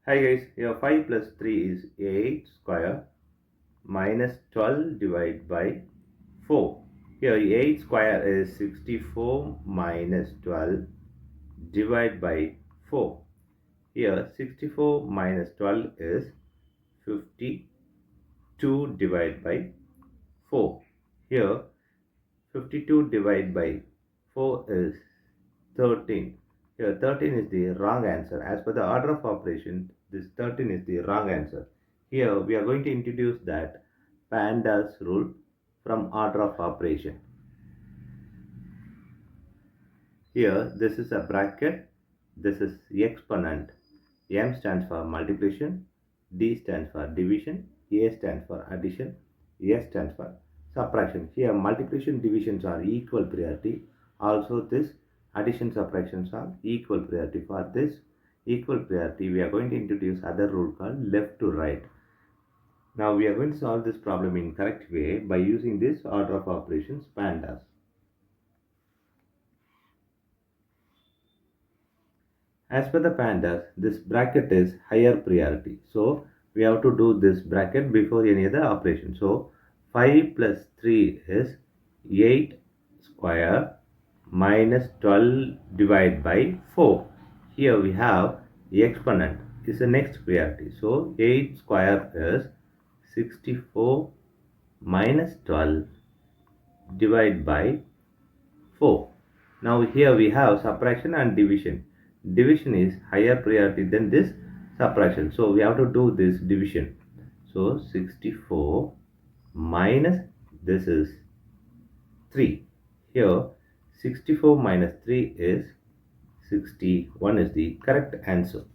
Hi guys, here 5 plus 3 is 8 square minus 12 divided by 4. Here 8 square is 64 minus 12 divided by 4. Here 64 minus 12 is 52 divided by 4. Here 52 divided by 4 is 13. Here 13 is the wrong answer. As per the order of operation, this 13 is the wrong answer. Here we are going to introduce that PEMDAS rule from order of operation. Here this is a bracket, this is exponent. M stands for multiplication, D stands for division, A stands for addition, S stands for subtraction. Here multiplication divisions are equal priority. Also this addition subtractions are equal priority. For this equal priority we are going to introduce other rule called left to right. Now we are going to solve this problem in correct way by using this order of operations PEMDAS. As per the PEMDAS, this bracket is higher priority. So we have to do this bracket before any other operation. So 5 plus 3 is 8 square minus 12 divided by 4. Here we have the exponent is the next priority. So 8 square is 64 minus 12 divided by 4. Now here we have subtraction and division. Division is higher priority than this subtraction. So we have to do this division. So 64 minus this is 3. Here 64 minus 3 is 61 is the correct answer.